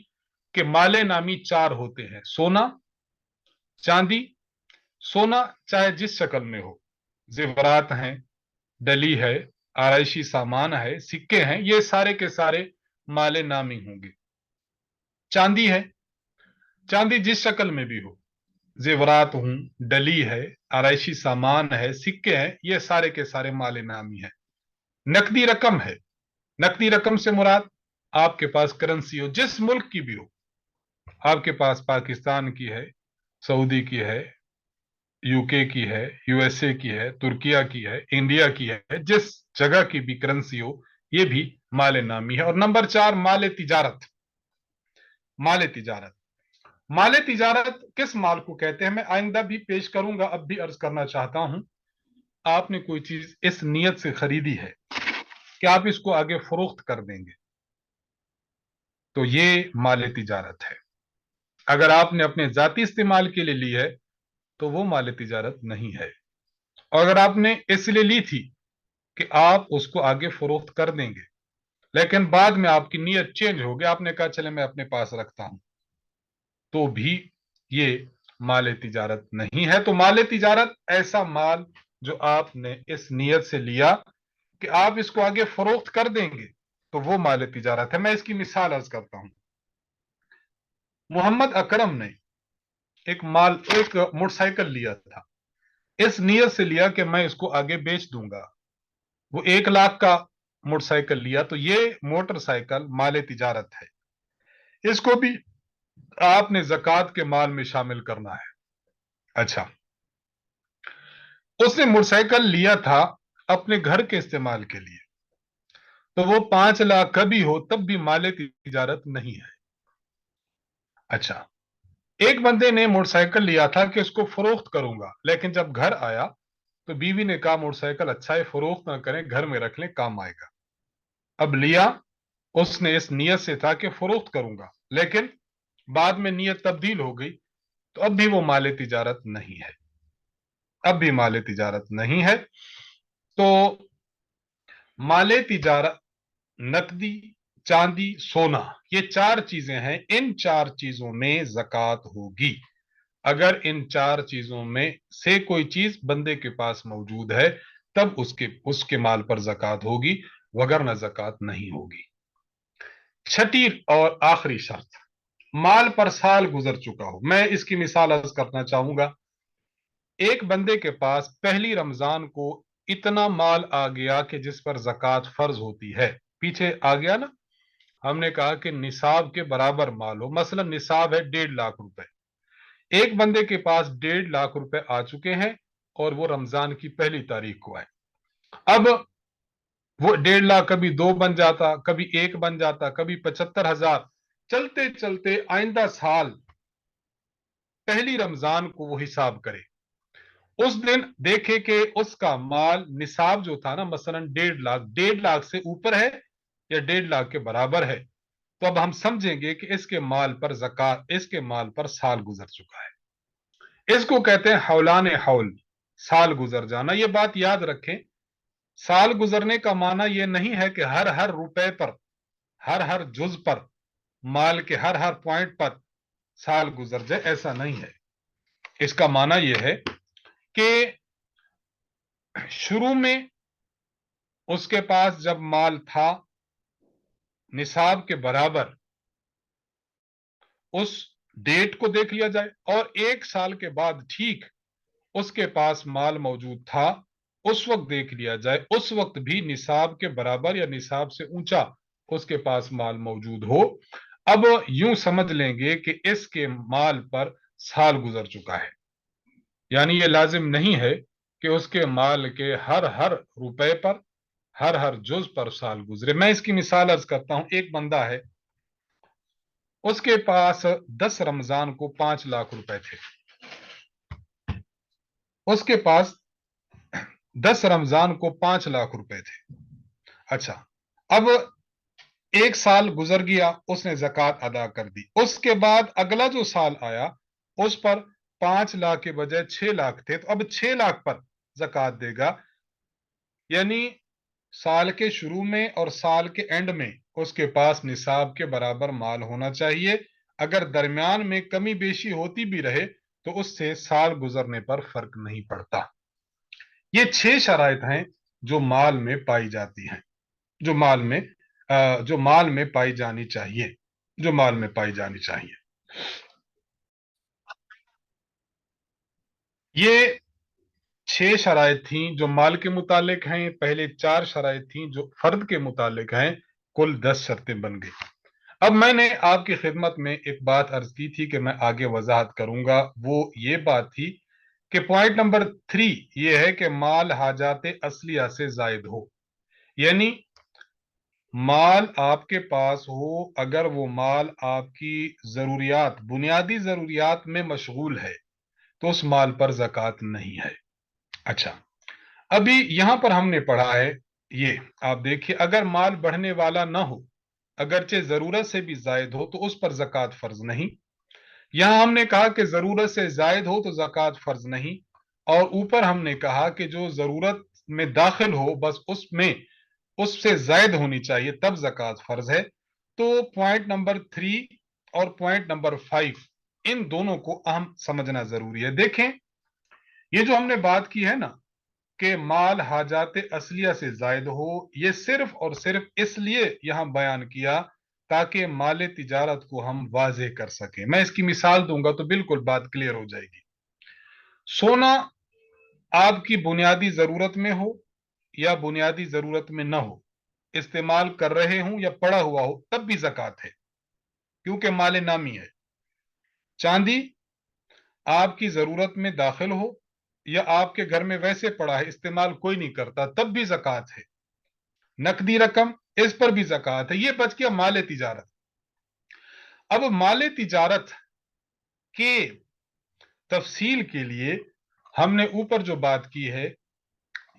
Speaker 1: कि माले नामी 4 होते हैं: सोना, चांदी, सोना चाहे जिस शक्ल में हो, जेवरात हैं, डली है, आराइशी सामान है, सिक्के हैं, ये सारे के सारे माले नामी होंगे। चांदी है, चांदी जिस शक्ल में भी हो, जेवरात हूं, डली है, आराइशी सामान है, सिक्के हैं, ये सारे के सारे माले नामी है। नकदी रकम है, नकदी रकम से मुराद आपके पास करेंसी हो, जिस मुल्क की भी हो, आपके पास पाकिस्तान की है, सऊदी की है, यूके की है, यूएसए की है, तुर्किया की है, इंडिया की है, जिस जगह की भी करेंसी हो, ये भी माले नामी है। और नंबर 4 माले तिजारत। माले तिजारत, माले तिजारत किस माल को कहते हैं मैं आइंदा भी पेश करूंगा, अब भी अर्ज करना चाहता हूं। आपने कोई चीज इस नियत से खरीदी है कि आप इसको आगे फरोख्त कर देंगे, तो ये माले तिजारत है। अगर आपने अपने जाती इस्तेमाल के लिए ली है तो वो माले तिजारत नहीं है। और अगर आपने इसलिए ली थी कि आप उसको आगे फरोख्त कर देंगे, लेकिन बाद में आपकी नीयत चेंज हो गई, आपने कहा चले मैं अपने पास रखता हूं, तो भी ये माल तिजारत नहीं है। तो माल तिजारत ऐसा माल जो आपने इस नीयत से लिया कि आप इसको आगे फरोख्त कर देंगे, तो वो माल तिजारत है। मैं इसकी मिसाल अर्ज करता हूं। मोहम्मद अकरम ने एक मोटरसाइकिल लिया था, इस नीयत से लिया कि मैं इसको आगे बेच दूंगा। वो 1 लाख का मोटरसाइकिल लिया, तो ये मोटरसाइकिल माल तिजारत है, इसको भी आपने जक़ात के माल में शामिल करना है। अच्छा, उसने मोटरसाइकिल लिया था अपने घर के इस्तेमाल के लिए, تو وہ 5 लाख का भी हो तब भी माले तिजारत नहीं है। अच्छा, एक बंदे ने मोटरसाइकिल लिया था कि उसको फरोख्त करूंगा, लेकिन जब घर आया तो बीवी ने कहा मोटरसाइकिल अच्छा है, फरोख्त ना करें, घर में रख लें, काम आएगा। अब लिया, उसने इस नियत से था कि फरोख्त करूंगा, लेकिन बाद में नियत तब्दील हो गई, तो अब भी वो माले तिजारत नहीं है, अब भी माले तिजारत नहीं है। तो माले तिजारत, नकदी, चांदी, सोना, ये 4 चीजें हैं। इन 4 चीजों में जक़ात होगी। अगर इन 4 चीजों में से कोई चीज बंदे के पास मौजूद है तब उसके उसके माल पर जक़ात होगी, वगरना जक़ात नहीं होगी। छठी और आखिरी शर्त, माल पर साल गुजर चुका हो। मैं इसकी मिसाल अर्ज करना चाहूंगा। एक बंदे के पास पहली रमजान को इतना माल आ गया कि जिस पर जक़ात फर्ज होती है। पीछे आ गया ना, हमने कहा कि निसाब के बराबर माल हो, मसलन निसाब है 1.5 लाख रुपए। एक बंदे के पास 1.5 लाख रुपए आ चुके हैं और वो रमजान की पहली तारीख को आए। अब वो 1.5 लाख कभी 2 बन जाता, कभी 1 बन जाता, कभी 75,000, चलते चलते आइंदा साल पहली रमजान को वो हिसाब करे। उस दिन देखे कि उसका माल निसाब जो था ना, मसलन 1.5 लाख, 1.5 लाख से ऊपर है या 1.5 लाख के बराबर है, तो अब हम समझेंगे कि इसके माल पर ज़कात, इसके माल पर साल गुजर चुका है। इसको कहते हैं हौलान हौल, साल गुजर जाना। यह बात याद रखें, साल गुजरने का माना यह नहीं है कि हर हर रुपए पर, हर हर जुज पर, माल के हर हर पॉइंट पर साल गुजर जाए, ऐसा नहीं है। इसका माना यह है कि शुरू में उसके पास जब माल था निसाब के बराबर, उस डेट को देख लिया जाए, और 1 साल के बाद ठीक उसके पास माल मौजूद था, उस वक्त देख लिया जाए, उस वक्त भी निसाब के बराबर या निसाब से ऊंचा उसके पास माल मौजूद हो। अब यूं समझ लेंगे कि इसके माल पर साल गुजर चुका है, यानी यह लाजिम नहीं है कि उसके माल के हर हर रुपए पर, हर हर जुज पर साल गुजरे। मैं इसकी मिसाल अर्ज करता हूं। एक बंदा है, उसके पास 10 रमजान को 5 लाख रुपए थे। उसके पास 10 रमजान को 5 लाख रुपए थे। अच्छा, अब 1 साल गुजर गया, उसने जक़ात अदा कर दी। उसके बाद अगला जो साल आया उस पर 5 लाख के बजाय 6 लाख थे, तो अब 6 लाख पर जक़ात देगा। यानी साल के शुरू में और साल के एंड में उसके पास निसाब के बराबर माल होना चाहिए। अगर दरमियान में कमी बेशी होती भी रहे तो उससे साल गुजरने पर फर्क नहीं पड़ता। ये 6 शराइत हैं जो माल में पाई जाती हैं, जो माल में जो माल में पाई जानी चाहिए, जो माल में पाई जानी चाहिए। ये 6 शराइत थी जो माल के मुतालिक हैं, पहले 4 शराइत थी जो फर्द के मुतालिक हैं। कुल 10 शर्तें बन गई। अब मैंने आपकी खिदमत में एक बात अर्ज की थी कि मैं आगे वजाहत करूंगा, वो ये बात थी कि पॉइंट नंबर 3 ये है कि माल हाजाते असलिया से जायद हो। यानी माल आपके पास हो, अगर वो माल आपकी जरूरियात, बुनियादी जरूरियात में मशगूल है, तो उस माल पर जक़ात नहीं है। अच्छा, अभी यहां पर हमने पढ़ा है, ये आप देखिए, अगर माल बढ़ने वाला ना हो, अगरचे जरूरत से भी जायद हो, तो उस पर जक़ात फर्ज नहीं। यहां हमने कहा कि जरूरत से जायद हो तो जक़ात फर्ज नहीं, और ऊपर हमने कहा कि जो जरूरत में दाखिल हो बस उसमें उससे जायद होनी चाहिए तब जक़ात फर्ज है। तो पॉइंट नंबर 3 और पॉइंट नंबर 5, इन दोनों को अहम समझना जरूरी है। देखें, ये जो हमने बात की है ना कि माल हाजात असलिया से जायद हो, ये सिर्फ और सिर्फ इसलिए यहां बयान किया ताकि माल तिजारत को हम वाजे कर सकें। मैं इसकी मिसाल दूंगा तो बिल्कुल बात क्लियर हो जाएगी। सोना आपकी बुनियादी जरूरत में हो या बुनियादी जरूरत में ना हो, इस्तेमाल कर रहे हूं या पड़ा हुआ हो, तब भी जक़ात है क्योंकि माल नामी है। चांदी आपकी जरूरत में दाखिल हो या आपके घर में वैसे पड़ा है, इस्तेमाल कोई नहीं करता, तब भी जक़ात है। नकदी रकम اس پر بھی زकात ہے. یہ بچ گیا مال تجارت. اب مال تجارت کے تفصیل کے لیے ہم نے اوپر جو بات کی ہے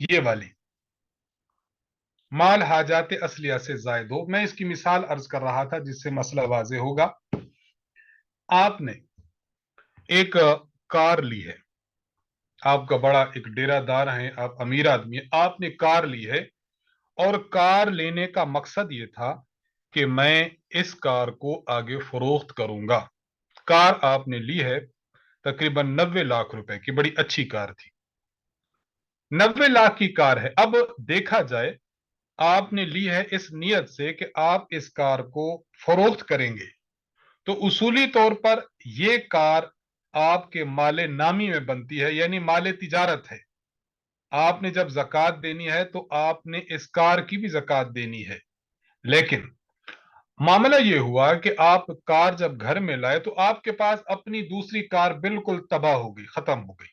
Speaker 1: یہ والی مال حاجات اصلیہ سے زائد ہو. میں اس کی مثال عرض کر رہا تھا جس سے مسئلہ واضح ہوگا. آپ نے ایک کار لی ہے, آپ کا بڑا ایک ڈیرہ دار ہے, آپ امیر آدمی ہیں, آپ نے کار لی ہے اور کار لینے کا مقصد یہ تھا کہ میں اس کار کو آگے فروخت کروں گا. کار آپ نے لی ہے تقریباً 90 لاکھ روپے کی, بڑی اچھی کار تھی, 90 لاکھ کی کار ہے. اب دیکھا جائے آپ نے لی ہے اس نیت سے کہ آپ اس کار کو فروخت کریں گے, تو اصولی طور پر یہ کار آپ کے مال نامی میں بنتی ہے, یعنی مال تجارت ہے. آپ نے جب زکوٰۃ دینی ہے تو آپ نے اس کار کی بھی زکوٰۃ دینی ہے. لیکن معاملہ یہ ہوا کہ آپ کار جب گھر میں لائے تو آپ کے پاس اپنی دوسری کار بالکل تباہ ہو گئی, ختم ہو گئی.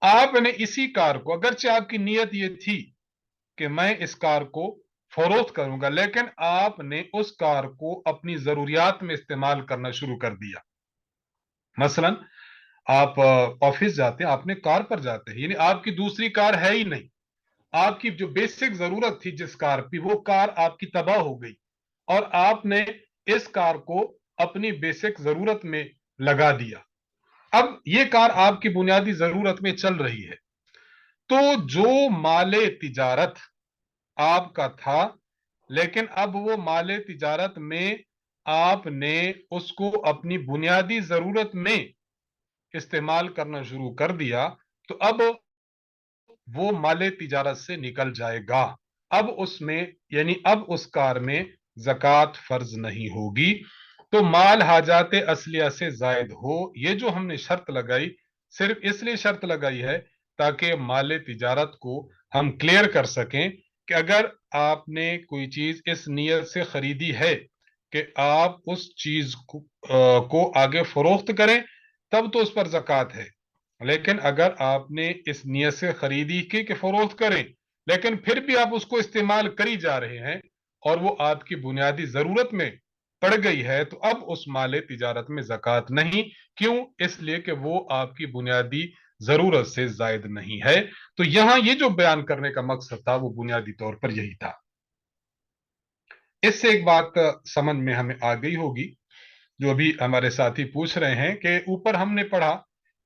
Speaker 1: آپ نے اسی کار کو, اگرچہ آپ کی نیت یہ تھی کہ میں اس کار کو فروخت کروں گا, لیکن آپ نے اس کار کو اپنی ضروریات میں استعمال کرنا شروع کر دیا. مثلا آپ آفس جاتے ہیں, آپ نے کار پر جاتے ہیں, یعنی آپ کی دوسری کار ہے ہی نہیں, آپ کی جو بیسک ضرورت تھی جس کار کی, وہ کار آپ کی تباہ ہو گئی اور آپ نے اس کار کو اپنی بیسک ضرورت میں لگا دیا. اب یہ کار آپ کی بنیادی ضرورت میں چل رہی ہے, تو جو مال تجارت آپ کا تھا, لیکن اب وہ مال تجارت میں آپ نے اس کو اپنی بنیادی ضرورت میں استعمال کرنا شروع کر دیا, تو اب وہ مال تجارت سے نکل جائے گا. اب اس میں یعنی اب اس کار میں زکوٰۃ فرض نہیں ہوگی. تو مال حاجات اصلیہ سے زائد ہو, یہ جو ہم نے شرط لگائی صرف اس لیے شرط لگائی ہے تاکہ مال تجارت کو ہم کلیئر کر سکیں کہ اگر آپ نے کوئی چیز اس نیت سے خریدی ہے کہ آپ اس چیز کو آگے فروخت کریں تب تو اس پر زکوٰۃ ہے. لیکن اگر آپ نے اس نیت سے خریدی کہ فروخت کریں لیکن پھر بھی آپ اس کو استعمال کری جا رہے ہیں اور وہ آپ کی بنیادی ضرورت میں پڑ گئی ہے, تو اب اس مال تجارت میں زکوٰۃ نہیں. کیوں؟ اس لیے کہ وہ آپ کی بنیادی ضرورت سے زائد نہیں ہے. تو یہاں یہ جو بیان کرنے کا مقصد تھا وہ بنیادی طور پر یہی تھا. اس سے ایک بات سمجھ میں ہمیں آ گئی ہوگی جو ابھی ہمارے ساتھی پوچھ رہے ہیں کہ اوپر ہم نے پڑھا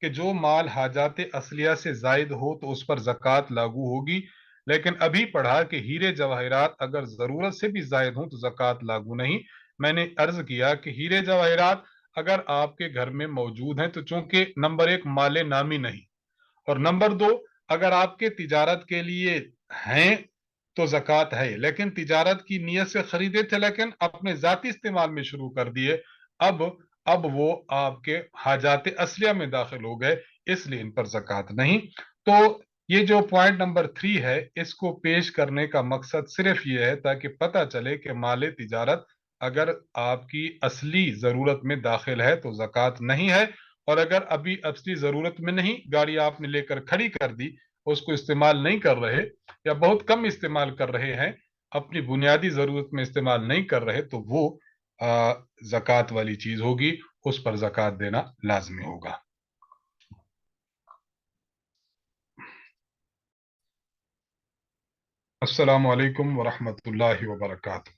Speaker 1: کہ جو مال حاجات اصلیہ سے زائد ہو تو اس پر زکوٰۃ لاگو ہوگی, لیکن ابھی پڑھا کہ ہیرے جواہرات اگر ضرورت سے بھی زائد ہوں تو زکوٰۃ لاگو نہیں. میں نے عرض کیا کہ ہیرے جواہرات اگر آپ کے گھر میں موجود ہیں تو چونکہ نمبر 1 مال نامی نہیں, اور نمبر 2 اگر آپ کے تجارت کے لیے ہیں تو زکوٰۃ ہے, لیکن تجارت کی نیت سے خریدے تھے لیکن اپنے ذاتی استعمال میں شروع کر دیے, اب وہ آپ کے حاجات اصلیہ میں داخل ہو گئے, اس لیے ان پر زکوٰۃ نہیں. تو یہ جو پوائنٹ نمبر 3 ہے اس کو پیش کرنے کا مقصد صرف یہ ہے تاکہ پتہ چلے کہ مال تجارت اگر آپ کی اصلی ضرورت میں داخل ہے تو زکوٰۃ نہیں ہے, اور اگر ابھی اصلی ضرورت میں نہیں, گاڑی آپ نے لے کر کھڑی کر دی, اس کو استعمال نہیں کر رہے یا بہت کم استعمال کر رہے ہیں, اپنی بنیادی ضرورت میں استعمال نہیں کر رہے, تو وہ زکوٰۃ والی چیز ہوگی, اس پر زکوٰۃ دینا لازمی ہوگا. السلام علیکم ورحمۃ اللہ وبرکاتہ.